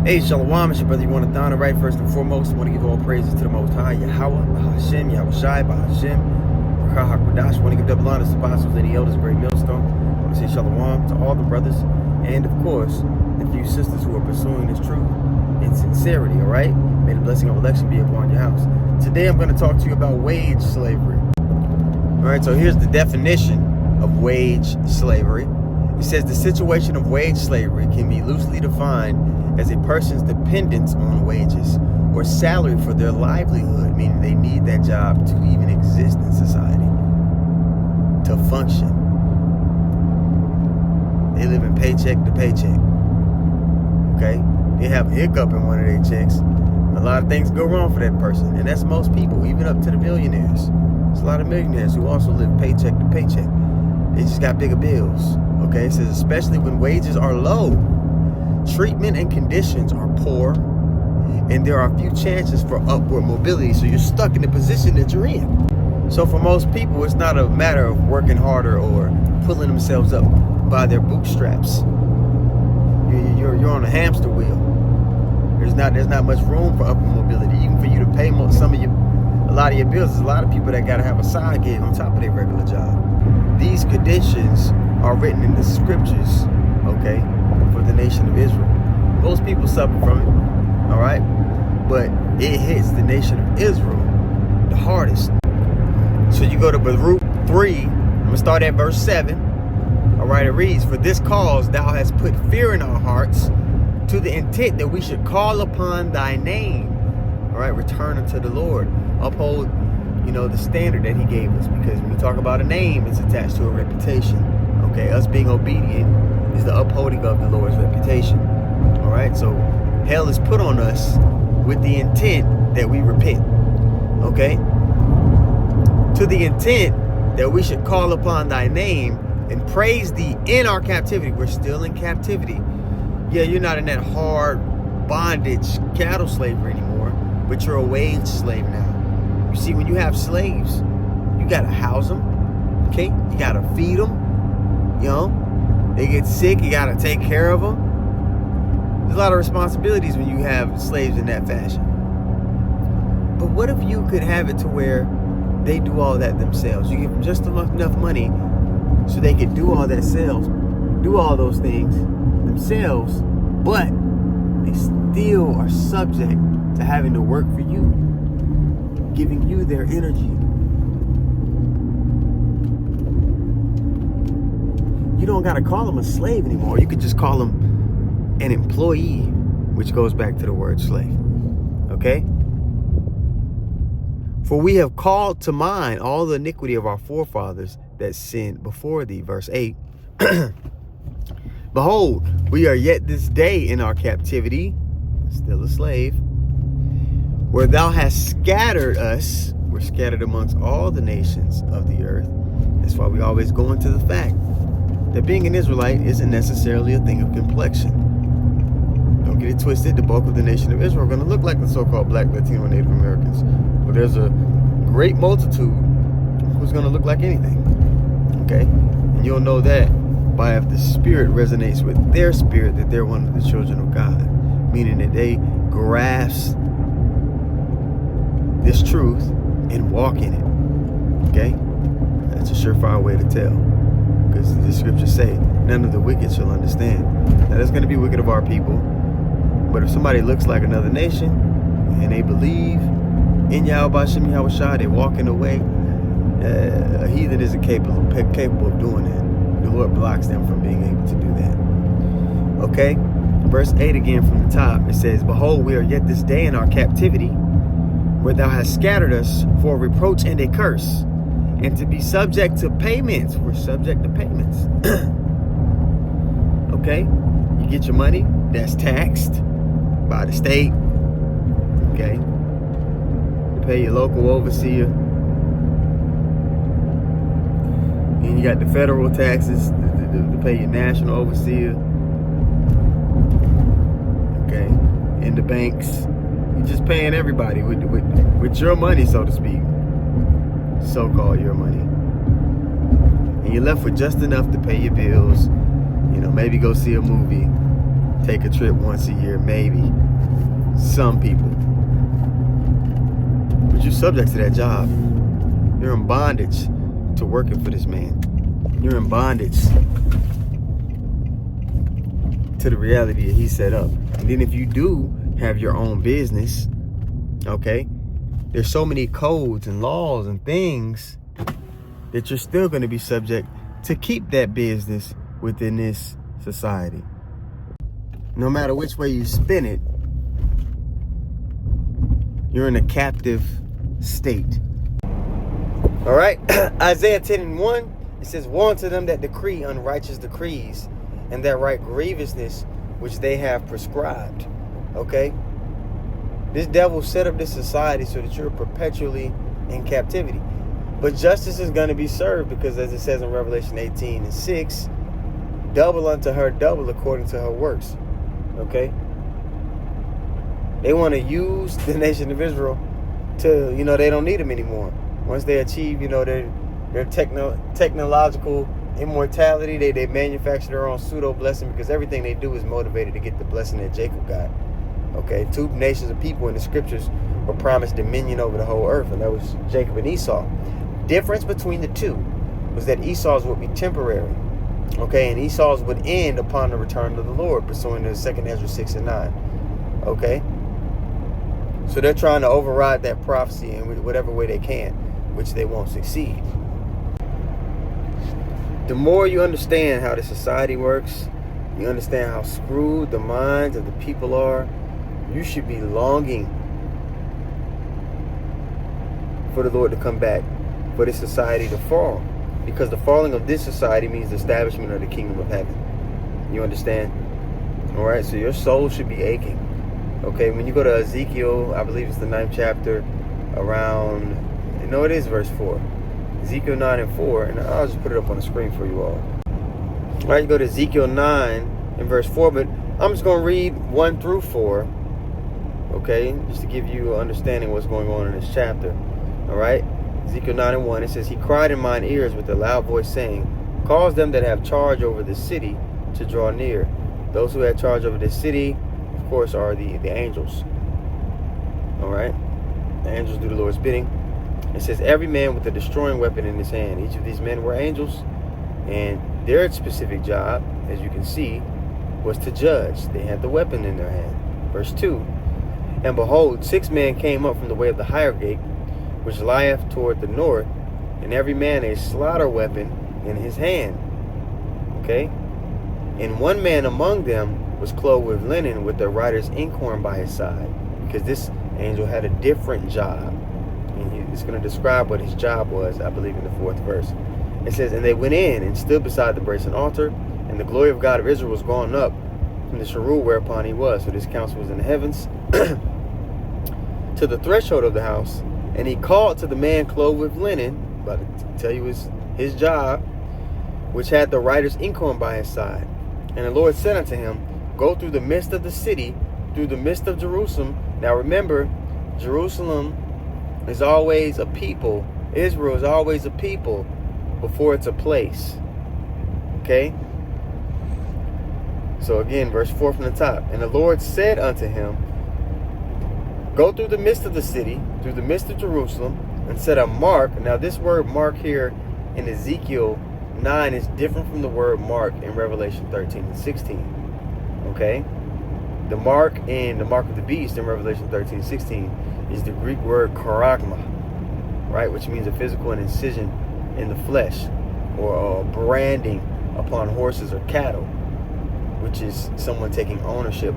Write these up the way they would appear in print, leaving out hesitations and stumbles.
Hey, Shalom, it's your brother Yonathan. Right, first and foremost, I want to give all praises to the Most High, Yahweh, Bahashem, Yahushai, Bahashem, Rakah HaKodash. I want to give double honor to the apostles and the elders, great millstone. I want to say Shalom to all the brothers, and of course, the few sisters who are pursuing this truth in sincerity, all right? May the blessing of election be upon your house. Today, I'm going to talk to you about wage slavery. All right, so here's the definition of wage slavery. It says the situation of wage slavery can be loosely defined as a person's dependence on wages or salary for their livelihood, meaning they need that job to even exist in society, to function. They live in paycheck to paycheck, okay? They have a hiccup in one of their checks. A lot of things go wrong for that person, and that's most people, even up to the billionaires. There's a lot of millionaires who also live paycheck to paycheck. They just got bigger bills, okay? It says especially when wages are low, treatment and conditions are poor, and there are few chances for upward mobility, so you're stuck in the position that you're in. So for most people, it's not a matter of working harder or pulling themselves up by their bootstraps. You're on a hamster wheel. There's not much room for upward mobility, even for you to pay a lot of your bills. There's a lot of people that got to have a side gig on top of their regular job. These conditions are written in the scriptures, okay, for the nation of Israel. Most people suffer from it, all right? But it hits the nation of Israel the hardest. So you go to Baruch 3, I'm going to start at verse 7. All right, it reads, "For this cause thou hast put fear in our hearts, to the intent that we should call upon thy name." All right, return unto the Lord. Uphold, the standard that he gave us. Because when we talk about a name, it's attached to a reputation. Okay, us being obedient is the upholding of the Lord's reputation. All right, so hell is put on us with the intent that we repent. Okay, to the intent that we should call upon thy name and praise thee in our captivity. We're still in captivity. Yeah, you're not in that hard bondage cattle slavery anymore, but you're a wage slave now. You see, when you have slaves, you gotta house them, okay? You gotta feed them, They get sick, you gotta take care of them. There's a lot of responsibilities when you have slaves in that fashion. But what if you could have it to where they do all that themselves? You give them just enough money so they can do all those things themselves, but they still are subject to having to work for you, giving you their energy. You don't got to call them a slave anymore. You could just call them an employee, which goes back to the word slave. Okay? "For we have called to mind all the iniquity of our forefathers that sinned before thee." Verse 8. "Behold, we are yet this day in our captivity," still a slave, "where thou hast scattered us." We're scattered amongst all the nations of the earth. That's why we always go into the fact that being an Israelite isn't necessarily a thing of complexion. Don't get it twisted. The bulk of the nation of Israel are going to look like the so-called Black, Latino, and Native Americans. But there's a great multitude who's going to look like anything. Okay? And you'll know that by if the spirit resonates with their spirit, that they're one of the children of God. Meaning that they grasp this truth and walk in it. Okay? That's a surefire way to tell. Because the scriptures say, none of the wicked shall understand. Now, there's going to be wicked of our people. But if somebody looks like another nation and they believe in Yahweh Hashem Yahushai, they walk in the way, a heathen isn't capable of doing that. The Lord blocks them from being able to do that. Okay? Verse 8 again from the top. It says, "Behold, we are yet this day in our captivity, where thou hast scattered us for a reproach and a curse, and to be subject to payments." We're subject to payments. Okay? You get your money, that's taxed by the state. Okay? You pay your local overseer. And you got the federal taxes to pay your national overseer. Okay? And the banks. You're just paying everybody with your money, so to speak. So-called your money. And you're left with just enough to pay your bills, maybe go see a movie, take a trip once a year, maybe. Some people. But you're subject to that job. You're in bondage to working for this man. You're in bondage to the reality that he set up. And then if you do have your own business, okay, there's so many codes and laws and things that you're still going to be subject to keep that business within this society. No matter which way you spin it, you're in a captive state. All right, Isaiah 10:1, it says, "Woe unto them that decree unrighteous decrees, and that write grievousness which they have prescribed." Okay? This devil set up this society so that you're perpetually in captivity. But justice is going to be served because, as it says in Revelation 18:6, double unto her double according to her works. Okay? They want to use the nation of Israel to, they don't need them anymore. Once they achieve, their technological immortality, they manufacture their own pseudo blessing, because everything they do is motivated to get the blessing that Jacob got. Okay, 2 nations of people in the scriptures were promised dominion over the whole earth, and that was Jacob and Esau. Difference between the two was that Esau's would be temporary, okay, and Esau's would end upon the return of the Lord, pursuing the 2 Ezra 6:9. Okay, so they're trying to override that prophecy in whatever way they can, which they won't succeed. The more you understand how the society works, you understand how screwed the minds of the people are, you should be longing for the Lord to come back, for this society to fall. Because the falling of this society means the establishment of the kingdom of heaven. You understand? All right, so your soul should be aching. Okay, when you go to Ezekiel, I believe it's the 9th chapter, around, it is verse 4. Ezekiel 9:4, and I'll just put it up on the screen for you all. All right, you go to Ezekiel 9 and verse 4, but I'm just going to read 1 through 4, okay, just to give you an understanding of what's going on in this chapter. All right, Ezekiel 9:1, it says, "He cried in mine ears with a loud voice, saying, Cause them that have charge over the city to draw near." Those who have charge over this city, of course, are the angels. All right, the angels do the Lord's bidding. It says, "Every man with a destroying weapon in his hand." Each of these men were angels, and their specific job, as you can see, was to judge. They had the weapon in their hand. Verse 2, "And behold, 6 men came up from the way of the higher gate, which lieth toward the north, and every man a slaughter weapon in his hand." Okay? "And one man among them was clothed with linen, with the writer's inkhorn by his side," because this angel had a different job. And he's going to describe what his job was, I believe, in the 4th verse. It says, "And they went in and stood beside the brazen altar, and the glory of God of Israel was gone up from the cherub whereupon he was." So this council was in the heavens, "to the threshold of the house. And he called to the man clothed with linen," about to tell you his job, "which had the writer's inkhorn by his side. And the Lord said unto him, Go through the midst of the city, through the midst of Jerusalem." Now remember, Jerusalem is always a people. Israel is always a people before it's a place. Okay? So again, verse 4 from the top. "And the Lord said unto him, Go through the midst of the city, through the midst of Jerusalem, and set a mark." Now this word mark here in Ezekiel 9 is different from the word mark in Revelation 13 and 16. Okay? The mark of the beast in Revelation 13 and 16 is the Greek word charagma, right? Which means a physical incision in the flesh, or branding upon horses or cattle, which is someone taking ownership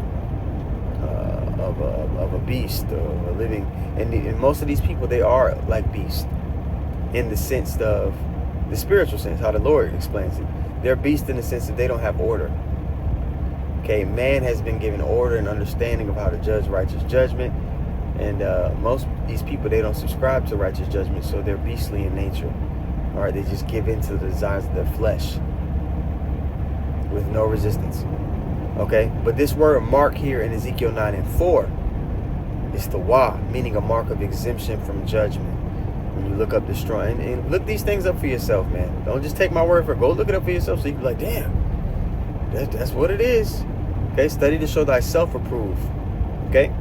of a beast or a living. And most of these people, they are like beasts in the sense of the spiritual sense, how the Lord explains it. They're beasts in the sense that they don't have order. Okay, man has been given order and understanding of how to judge righteous judgment. And most of these people, they don't subscribe to righteous judgment, so they're beastly in nature. All right, they just give in to the desires of their flesh with no resistance. Okay, but this word mark here in Ezekiel 9 and 4 is the wa, meaning a mark of exemption from judgment. When you look up destroying, and look these things up for yourself, man. Don't just take my word for it. Go look it up for yourself, so you can be like, damn, that's what it is. Okay, study to show thyself approved. Okay,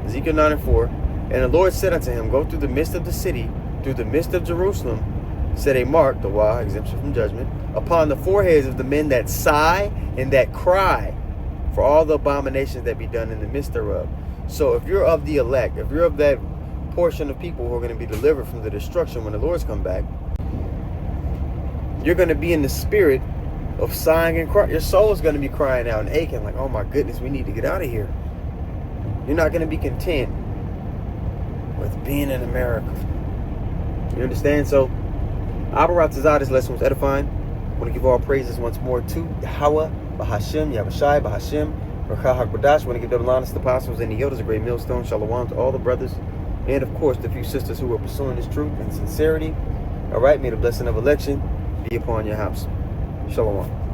Ezekiel 9:4. And the Lord said unto him, go through the midst of the city, through the midst of Jerusalem, set a mark, the wah, exemption from judgment, upon the foreheads of the men that sigh and that cry for all the abominations that be done in the midst thereof. So if you're of the elect, if you're of that portion of people who are going to be delivered from the destruction when the Lord's come back, you're going to be in the spirit of sighing and crying. Your soul is going to be crying out and aching like, oh my goodness, we need to get out of here. You're not going to be content with being in America. You understand? So, Abaratazah, this lesson was edifying. I want to give all praises once more to Yahweh, Bahashim, Yahushai, Bahashim, Rakah HaKodash. I want to give double honors to the apostles and the elders, a great millstone. Shalom to all the brothers. And of course, the few sisters who are pursuing this truth and sincerity. All right, may the blessing of election be upon your house. Shalom.